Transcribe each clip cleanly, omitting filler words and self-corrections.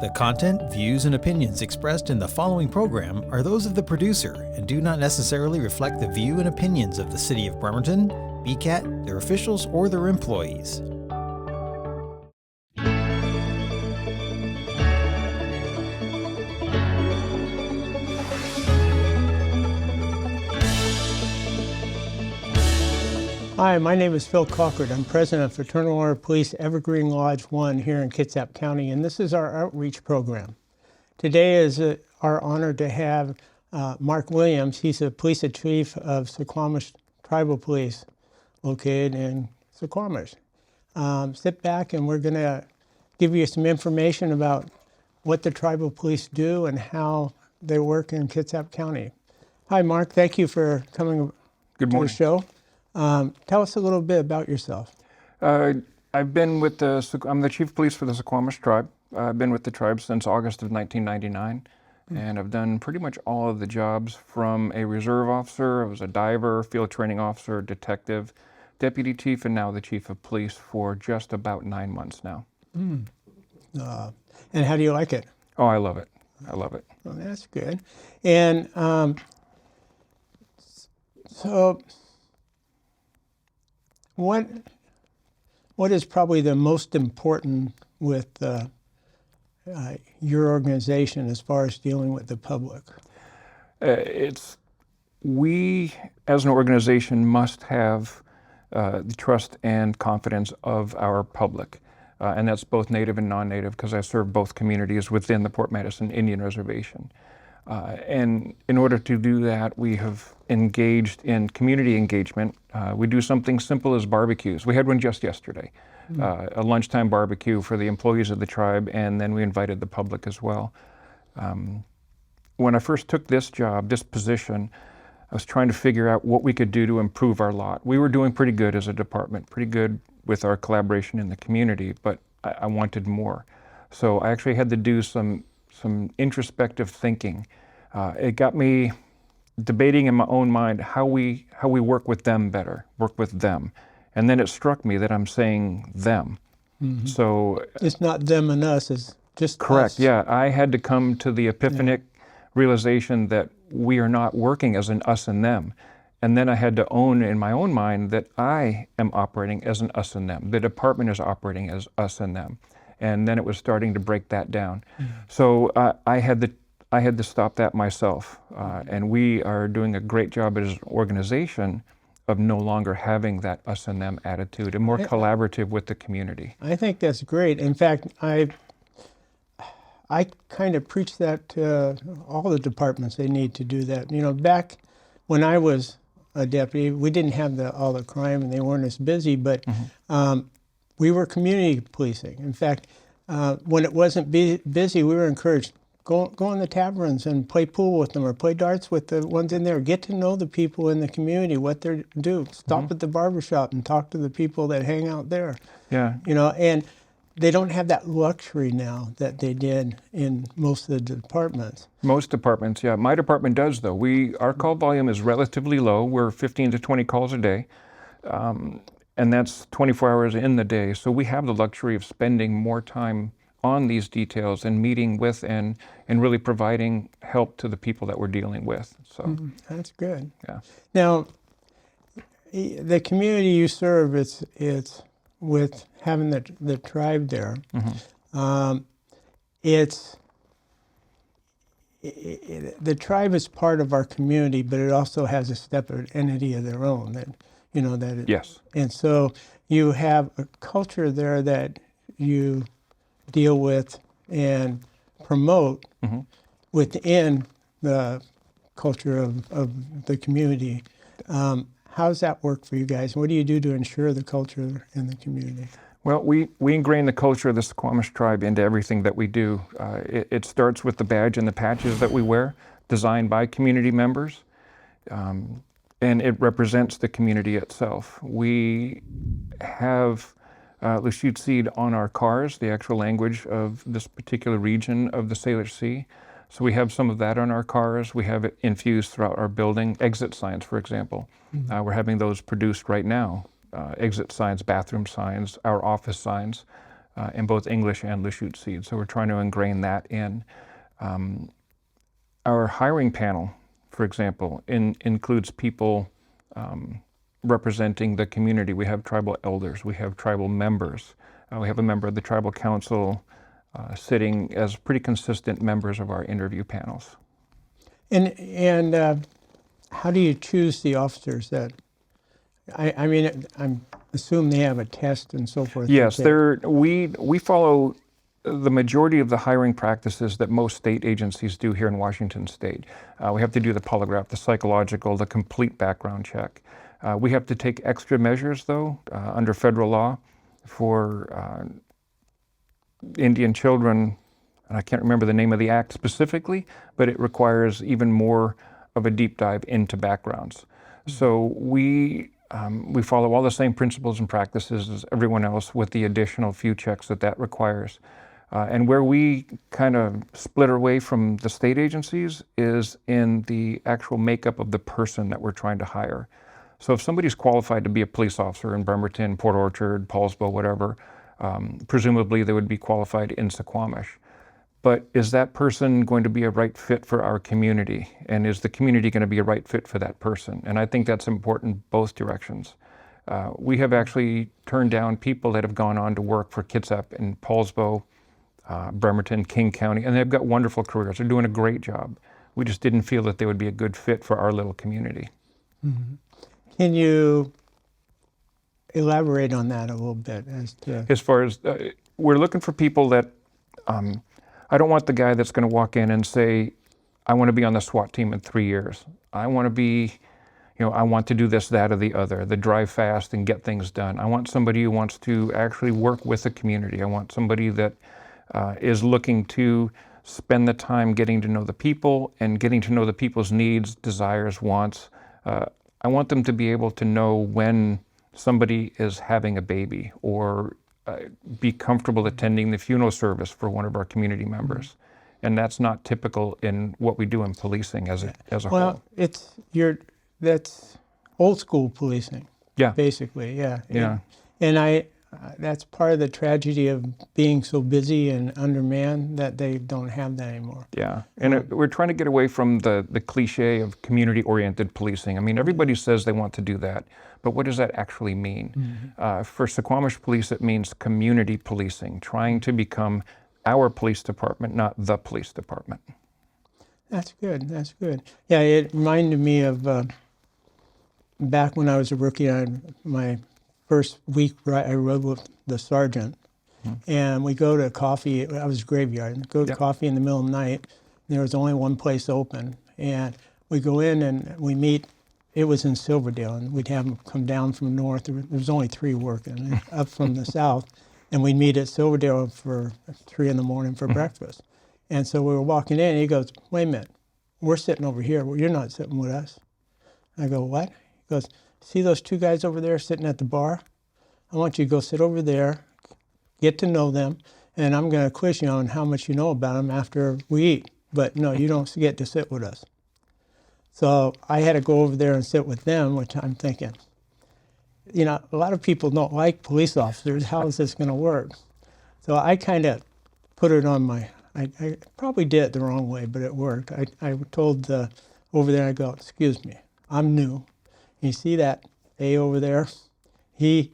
The content, views, and opinions expressed in the following program are those of the producer and do not necessarily reflect the view and opinions of the City of Bremerton, BCAT, their officials, or their employees. Hi, my name is Phil Colcord. I'm president of Fraternal Order of Police Evergreen Lodge 1 here in Kitsap County, and this is our outreach program. Today is our honor to have Mark Williams. He's the police chief of Suquamish Tribal Police located in Suquamish. Sit back and we're going to give you some information about what the tribal police do and how they work in Kitsap County. Hi, Mark. Thank you for coming Good to morning. the show. Tell us a little bit about yourself. I've been with I'm the chief of police for the Suquamish tribe. I've been with the tribe since August of 1999, and I've done pretty much all of the jobs from a reserve officer, I was a diver, field training officer, detective, deputy chief, and now the chief of police for just about 9 months now. And how do you like it? Oh, I love it. I love it. Well, that's good. And so what is probably the most important with your organization as far as dealing with the public? We as an organization must have the trust and confidence of our public. And that's both Native and non-Native, because I serve both communities within the Port Madison Indian Reservation. And in order to do that, we have engaged in community engagement. We do something simple as barbecues. We had one just yesterday, a lunchtime barbecue for the employees of the tribe, and then we invited the public as well. When I first took this job, this position, I was trying to figure out what we could do to improve our lot. We were doing pretty good as a department, pretty good with our collaboration in the community, but I wanted more. So I actually had to do some introspective thinking. It got me debating in my own mind how we work with them better, work with them. And then it struck me that I'm saying them. Mm-hmm. So it's not them and us, it's just correct, us. Yeah. I had to come to the epiphanic realization that we are not working as an us and them. And then I had to own in my own mind that I am operating as an us and them. The department is operating as us and them. And then it was starting to break that down. Mm-hmm. So I had to stop that myself. And we are doing a great job as an organization of no longer having that us and them attitude and more collaborative with the community. I think that's great. In fact, I kind of preach that to all the departments. They need to do that. You know, back when I was a deputy, we didn't have all the crime and they weren't as busy, but we were community policing. In fact, when it wasn't busy, we were encouraged, go in the taverns and play pool with them or play darts with the ones in there. Get to know the people in the community, what they do. Stop at the barbershop and talk to the people that hang out there. Yeah. You know, and they don't have that luxury now that they did in most of the departments. Most departments, yeah. My department does, though. Our call volume is relatively low. We're 15 to 20 calls a day. And that's 24 hours in the day. So we have the luxury of spending more time on these details and meeting with and really providing help to the people that we're dealing with. So that's good. Yeah. Now, the community you serve, it's with having the tribe there. Mm-hmm. The tribe is part of our community, but it also has a separate entity of their own. Yes. And so you have a culture there that you deal with and promote within the culture of the community. How does that work for you guys? What do you do to ensure the culture in the community? Well, we ingrain the culture of the Suquamish tribe into everything that we do. It starts with the badge and the patches that we wear, designed by community members. And it represents the community itself. We have Lachute seed on our cars, the actual language of this particular region of the Salish Sea. So we have some of that on our cars. We have it infused throughout our building. Exit signs, for example. Mm-hmm. We're having those produced right now. Exit signs, bathroom signs, our office signs. in both English and Lachute Seed. So we're trying to ingrain that in. Our hiring panel, for example, includes people representing the community. We have tribal elders, we have tribal members, we have a member of the tribal council sitting as pretty consistent members of our interview panels. And how do you choose the officers that, I mean, I'm assume they have a test and so forth? Yes, we follow the majority of the hiring practices that most state agencies do here in Washington State. We have to do the polygraph, the psychological, the complete background check. We have to take extra measures, though, under federal law for Indian children, and I can't remember the name of the act specifically, but it requires even more of a deep dive into backgrounds. So we follow all the same principles and practices as everyone else with the additional few checks that requires. And where we kind of split away from the state agencies is in the actual makeup of the person that we're trying to hire. So if somebody's qualified to be a police officer in Bremerton, Port Orchard, Paulsbo, whatever, presumably they would be qualified in Suquamish. But is that person going to be a right fit for our community? And is the community going to be a right fit for that person? And I think that's important both directions. We have actually turned down people that have gone on to work for Kitsap and Paulsbo, Bremerton, King County, and they've got wonderful careers. They're doing a great job. We just didn't feel that they would be a good fit for our little community. Mm-hmm. Can you elaborate on that a little bit? As far as, we're looking for people that, I don't want the guy that's going to walk in and say, I want to be on the SWAT team in 3 years. I want to be, I want to do this, that, or the other, the drive fast and get things done. I want somebody who wants to actually work with the community. I want somebody that is looking to spend the time getting to know the people and getting to know the people's needs, desires, wants. I want them to be able to know when somebody is having a baby or be comfortable attending the funeral service for one of our community members. And that's not typical in what we do in policing as a whole. Well, that's old school policing. Yeah. Basically, yeah. Yeah. And that's part of the tragedy of being so busy and undermanned that they don't have that anymore. Yeah, and we're trying to get away from the cliche of community-oriented policing. I mean, everybody says they want to do that, but what does that actually mean? Mm-hmm. For Suquamish Police, it means community policing, trying to become our police department, not the police department. That's good, that's good. Yeah, it reminded me of back when I was a rookie, my first week I rode with the sergeant, and we go to coffee. I was graveyard. Go to coffee in the middle of the night. And there was only one place open, and we go in and we meet. It was in Silverdale, and we'd have them come down from north. There was only 3 working up from the south, and we'd meet at Silverdale for 3 in the morning for breakfast. And so we were walking in, and he goes, "Wait a minute, we're sitting over here. Well, you're not sitting with us." I go, "What?" He goes, "See those 2 guys over there sitting at the bar? I want you to go sit over there, get to know them, and I'm going to quiz you on how much you know about them after we eat. But no, you don't get to sit with us." So I had to go over there and sit with them, which I'm thinking, a lot of people don't like police officers. How is this going to work? So I kind of put it on I probably did it the wrong way, but it worked. I told over there, I go, "Excuse me, I'm new. You see that A over there? He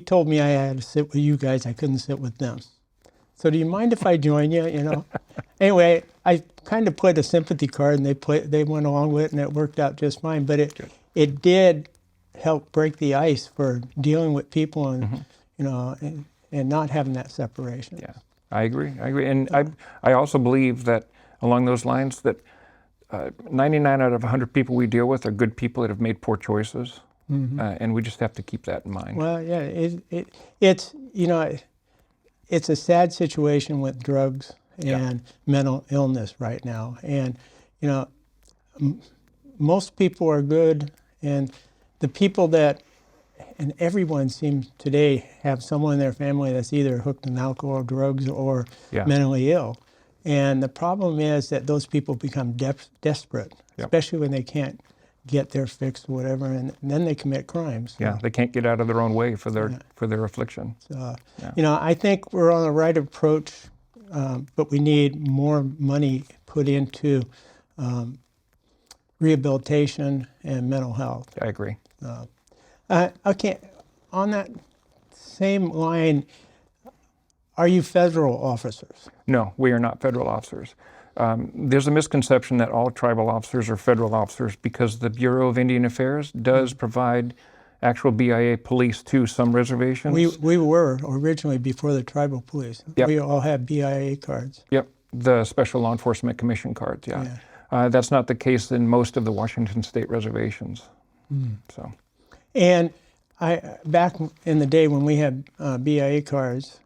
told me I had to sit with you guys. I couldn't sit with them. So do you mind if I join you? Anyway, I kind of played a sympathy card, and they went along with it, and it worked out just fine. But it did help break the ice for dealing with people and and not having that separation. Yeah, I agree. And I also believe that along those lines that 99 out of 100 people we deal with are good people that have made poor choices, and we just have to keep that in mind. Well, yeah, it's a sad situation with drugs and mental illness right now, and most people are good, and the people and everyone seems today have someone in their family that's either hooked on alcohol, drugs, or mentally ill. And the problem is that those people become desperate, especially when they can't get their fix or whatever, and then they commit crimes. Yeah, they can't get out of their own way for their affliction. So, I think we're on the right approach, but we need more money put into rehabilitation and mental health. I agree. Okay, on that same line, are you federal officers? No, we are not federal officers. There's a misconception that all tribal officers are federal officers because the Bureau of Indian Affairs does provide actual BIA police to some reservations. We were originally before the tribal police. Yep. We all had BIA cards. Yep, the Special Law Enforcement Commission cards, yeah. That's not the case in most of the Washington State reservations. So, And back in the day when we had BIA cards,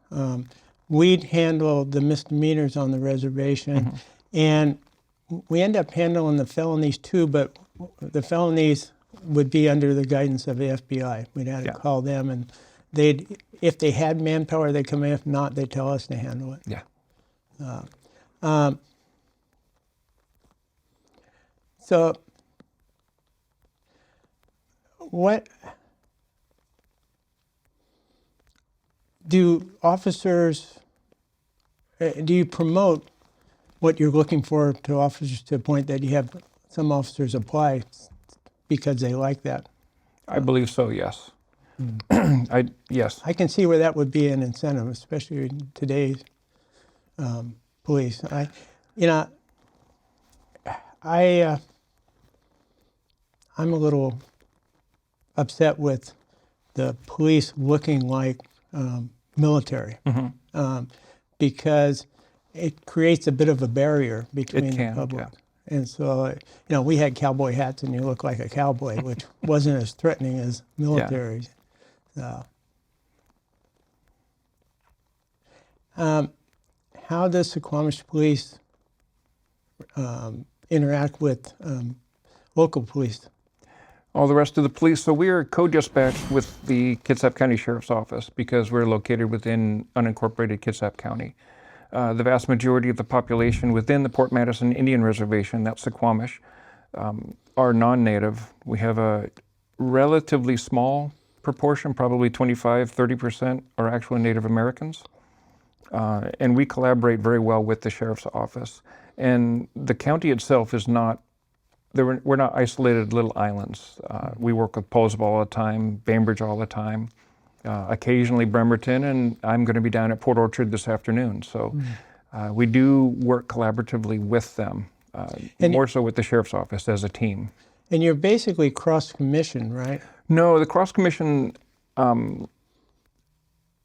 we'd handle the misdemeanors on the reservation, and we end up handling the felonies too, but the felonies would be under the guidance of the FBI. We'd have to call them, and if they had manpower, they'd come in. If not, they'd tell us to handle it. yeah. So, what do officers, do you promote what you're looking for to officers to the point that you have some officers apply because they like that? I believe so, yes. Yes. I can see where that would be an incentive, especially in today's police. I'm a little upset with the police looking like military because it creates a bit of a barrier between the public. Yeah. And so, we had cowboy hats and you look like a cowboy, which wasn't as threatening as military. How does Suquamish police interact with local police? All the rest of the police. So we are co-dispatched with the Kitsap County Sheriff's Office because we're located within unincorporated Kitsap County. The vast majority of the population within the Port Madison Indian Reservation, that's Suquamish, are non-native. We have a relatively small proportion, probably 25-30% are actually Native Americans. And we collaborate very well with the Sheriff's Office. And the county itself is not, we're not isolated little islands. We work with Poseville all the time, Bainbridge all the time, occasionally Bremerton, and I'm going to be down at Port Orchard this afternoon. So we do work collaboratively with them, more so with the Sheriff's Office as a team. And you're basically cross-commissioned, right? No, the cross-commission,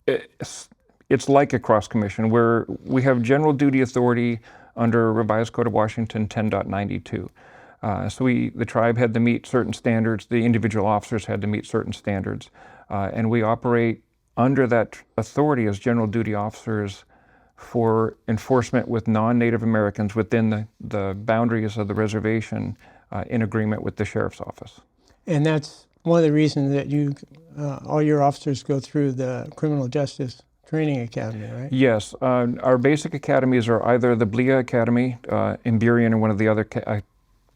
it's like a cross-commission where we have general duty authority under Revised Code of Washington 10.92. So the tribe had to meet certain standards, the individual officers had to meet certain standards, and we operate under that authority as general duty officers for enforcement with non-Native Americans within the boundaries of the reservation in agreement with the Sheriff's Office. And that's one of the reasons that all your officers go through the Criminal Justice Training Academy, right? Yes. Our basic academies are either the BLIA Academy in Burien or one of the other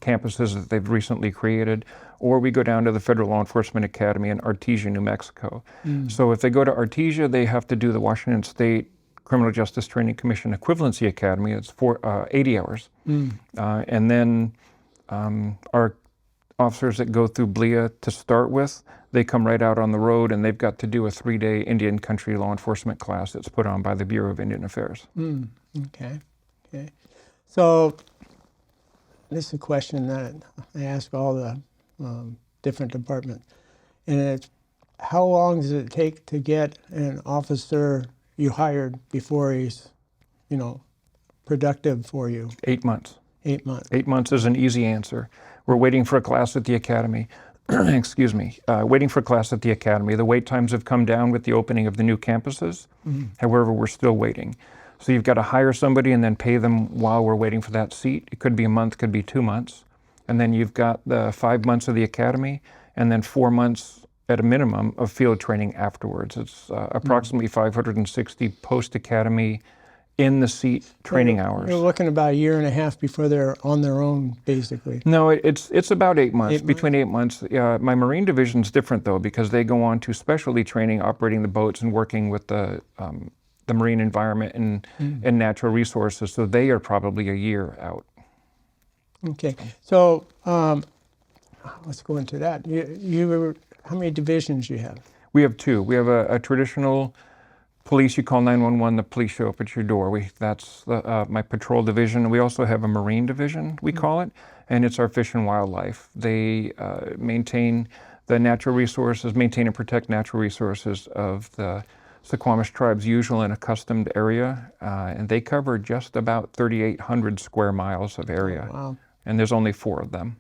campuses that they've recently created, or we go down to the Federal Law Enforcement Academy in Artesia, New Mexico. So if they go to Artesia, they have to do the Washington State Criminal Justice Training Commission Equivalency Academy. It's 80 hours. And then our officers that go through BLIA to start with, they come right out on the road and they've got to do a 3-day Indian country law enforcement class that's put on by the Bureau of Indian Affairs. Okay. So this is a question that I ask all the different departments, and it's how long does it take to get an officer you hired before he's, productive for you? 8 months. 8 months. 8 months is an easy answer. We're waiting for a class at the academy. Excuse me. Waiting for a class at the academy. The wait times have come down with the opening of the new campuses. However, we're still waiting. So you've got to hire somebody and then pay them while we're waiting for that seat. It could be a month, could be 2 months. And then you've got the 5 months of the academy and then 4 months at a minimum of field training afterwards. It's approximately 560 post-academy in the seat training hours. You're looking about a year and a half before they're on their own, basically. No, it's about 8 months, 8 months? between 8 months. My Marine division's different though, because they go on to specialty training, operating the boats and working with the marine environment and natural resources. So they are probably a year out. Okay, so let's go into that. How many divisions you have? We have 2. We have a traditional police. You call 911. The police show up at your door. That's my patrol division. We also have a Marine division, we call it, and it's our fish and wildlife. They maintain the natural resources, maintain and protect natural resources of the Suquamish tribe's usual and accustomed area, and they cover just about 3,800 square miles of area. Oh, wow. And there's only 4 of them.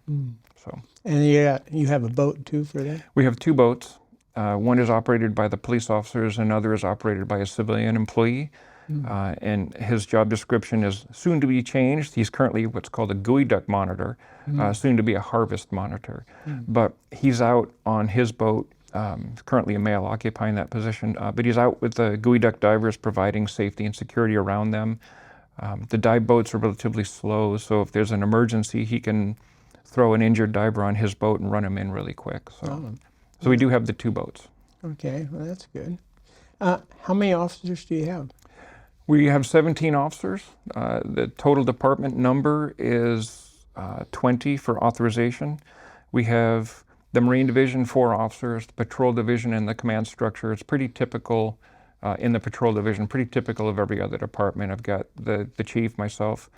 So. And you have a boat too for that? We have 2 boats. One is operated by the police officers, another is operated by a civilian employee. And his job description is soon to be changed. He's currently what's called a gooey duck monitor, soon to be a harvest monitor. But he's out on his boat, currently a male occupying that position, but he's out with the gooey duck divers providing safety and security around them. The dive boats are relatively slow, so if there's an emergency, he can throw an injured diver on his boat and run him in really quick. So we do have the 2 boats. Okay, well that's good. How many officers do you have? We have 17 officers. The total department number is 20 for authorization. We have the Marine Division, 4 officers, the Patrol Division, and the command structure. It's pretty typical in the Patrol Division, pretty typical of every other department. I've got the chief, myself,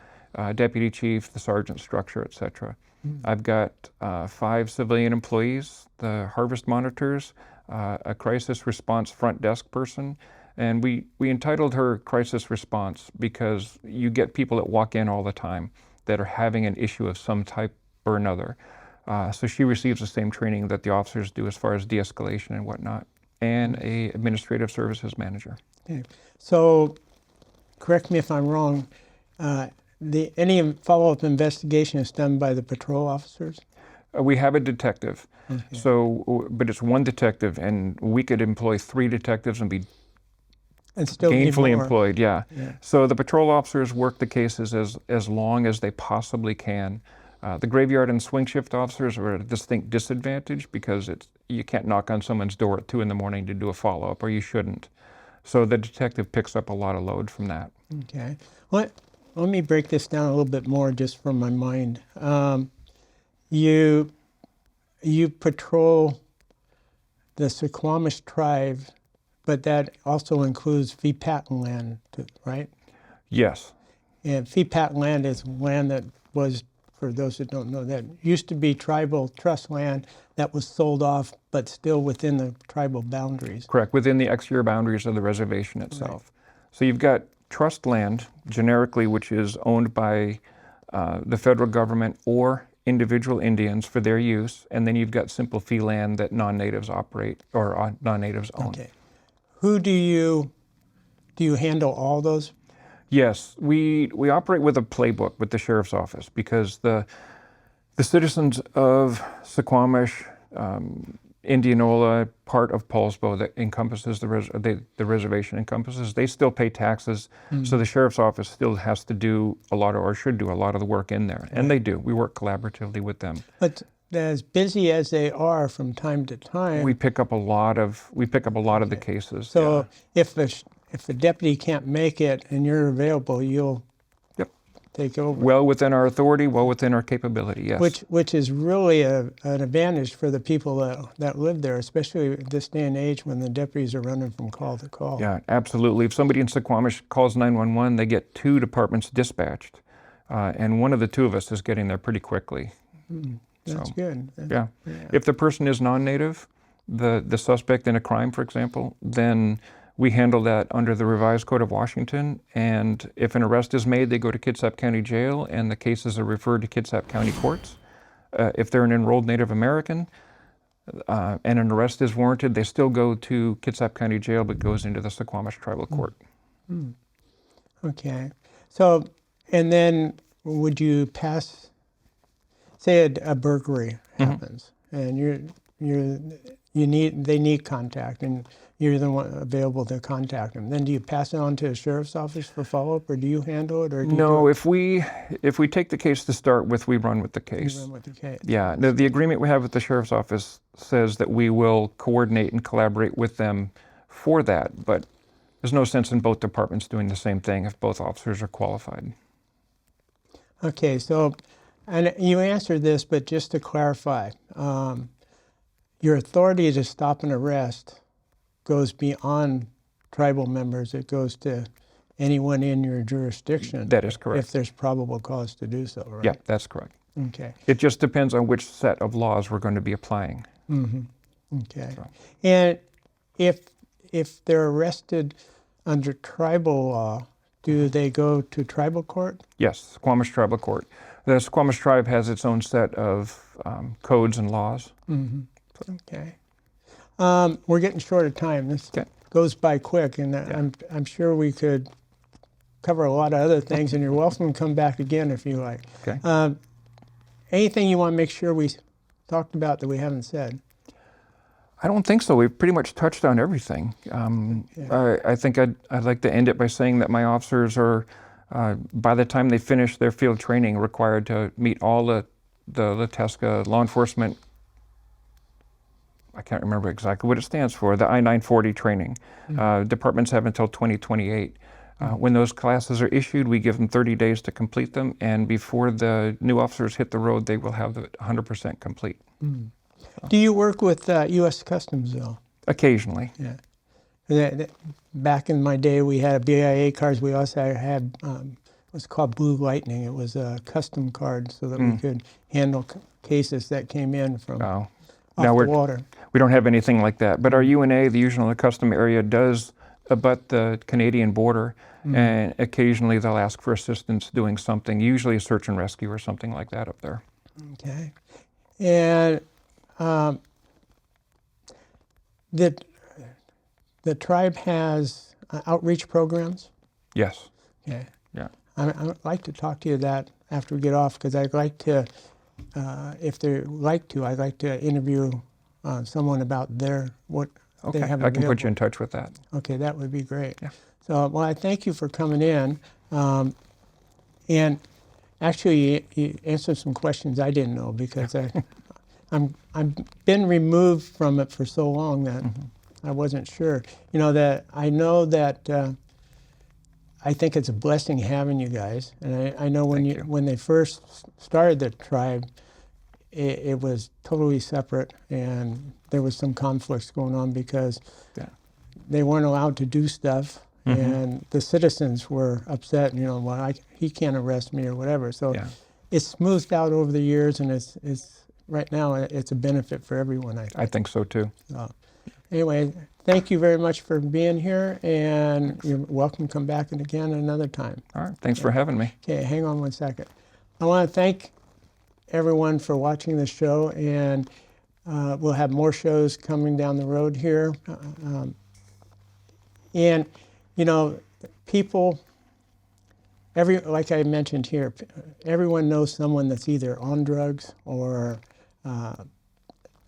deputy chief, the sergeant structure, etc. I've got 5 civilian employees, the harvest monitors, a crisis response front desk person, and we entitled her crisis response because you get people that walk in all the time that are having an issue of some type or another. So she receives the same training that the officers do as far as de-escalation and whatnot, and a administrative services manager. Okay. So, correct me if I'm wrong, any follow-up investigation is done by the patrol officers? We have a detective, but it's 1 detective, and we could employ 3 detectives and be still gainfully employed. Yeah. So the patrol officers work the cases as long as they possibly can. The graveyard and swing shift officers are at a distinct disadvantage because you can't knock on someone's door at 2 in the morning to do a follow-up, or you shouldn't. So the detective picks up a lot of load from that. Okay. Let me break this down a little bit more just from my mind. You patrol the Suquamish tribe, but that also includes fee patent land, right? Yes. And fee patent land is land that was, for those that don't know, that used to be tribal trust land that was sold off, but still within the tribal boundaries. Correct, within the exterior boundaries of the reservation itself. Right. So you've got trust land, generically, which is owned by the federal government or individual Indians for their use, and then you've got simple fee land that non-natives operate or non-natives own. Okay. Who do you handle all those? Yes, we operate with a playbook with the sheriff's office because the citizens of Suquamish, Indianola, part of Paulsbo that encompasses the reservation encompasses, they still pay taxes, so the sheriff's office still has to do a lot of, or should do a lot of the work in there, and they do. We work collaboratively with them. But as busy as they are from time to time, we pick up a lot of the cases. So if the deputy can't make it and you're available, you'll take over. Well within our authority, well within our capability, yes. Which is really an advantage for the people that live there, especially this day and age when the deputies are running from call to call. Yeah, absolutely. If somebody in Suquamish calls 911, they get 2 departments dispatched, and one of the 2 of us is getting there pretty quickly. That's good. Yeah. If the person is non-native, the suspect in a crime, for example, then we handle that under the revised Code of Washington, and if an arrest is made, they go to Kitsap County Jail, and the cases are referred to Kitsap County courts. If they're an enrolled Native American and an arrest is warranted, they still go to Kitsap County Jail, but goes into the Suquamish Tribal Court. Okay. So, and then would you pass, say a burglary happens, and they need contact, and you're the one available to contact them. Then do you pass it on to the sheriff's office for follow-up, or do you handle it, or do you No, do if we take the case to start with, we run with the it? case. You run with the case? Yeah, the agreement we have with the sheriff's office says that we will coordinate and collaborate with them for that, but there's no sense in both departments doing the same thing if both officers are qualified. Okay, so, and you answered this, but just to clarify, your authority to stop and arrest goes beyond tribal members. It goes to anyone in your jurisdiction. That is correct. If there's probable cause to do so, right? Yeah, that's correct. Okay. It just depends on which set of laws we're going to be applying. Okay. So. And if they're arrested under tribal law, do they go to tribal court? Yes, Suquamish Tribal Court. The Suquamish tribe has its own set of codes and laws. Okay. We're getting short of time. This Okay. goes by quick, and I'm sure we could cover a lot of other things, and you're welcome to come back again if you like. Okay. Anything you want to make sure we talked about that we haven't said? I don't think so. We've pretty much touched on everything. I think I'd like to end it by saying that my officers are, by the time they finish their field training, required to meet all the LaTesca law enforcement, I can't remember exactly what it stands for, the I-940 training. Departments have until 2028. When those classes are issued, we give them 30 days to complete them, and before the new officers hit the road, they will have it 100% complete. Do you work with U.S. Customs, though? Occasionally. Yeah. Back in my day, we had BIA cards. We also had what's called Blue Lightning. It was a custom card so that we could handle cases that came in from off the water. We don't have anything like that. But our UNA, the Usual and Custom Area, does abut the Canadian border, and occasionally they'll ask for assistance doing something, usually a search and rescue or something like that up there. Okay. And the tribe has outreach programs? Yes. Okay. Yeah. I'd like to talk to you that after we get off, because I'd like to, if they'd like to, I'd like to interview someone about what Okay, they have I can put available. you in touch with that. Okay, that would be great. Yeah. So, well, I thank you for coming in. And actually, you answered some questions I didn't know, because I've been removed from it for so long that I wasn't sure. You know, that I know that I think it's a blessing having you guys. And I know when they first started the tribe, it was totally separate, and there was some conflicts going on because they weren't allowed to do stuff, and the citizens were upset. You know, well, he can't arrest me or whatever. So it's smoothed out over the years, and it's right now it's a benefit for everyone. I think so too. So, anyway, thank you very much for being here, and you're welcome to come back again another time. All right, thanks for having me. Okay, hang on one second. I want to thank everyone for watching the show, and we'll have more shows coming down the road here. And, you know, people, like I mentioned here, everyone knows someone that's either on drugs or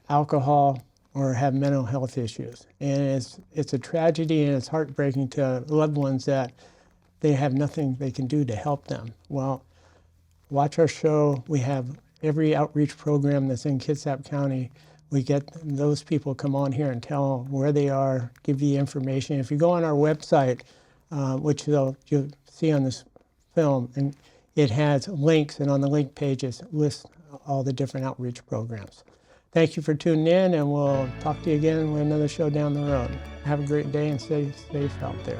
alcohol or have mental health issues. And it's a tragedy, and it's heartbreaking to loved ones that they have nothing they can do to help them. Well, watch our show. We have every outreach program that's in Kitsap County. We get those people come on here and tell where they are, give you information. If you go on our website, which you'll see on this film, and it has links, and on the link pages lists all the different outreach programs. Thank you for tuning in, and we'll talk to you again with another show down the road. Have a great day, and stay safe out there.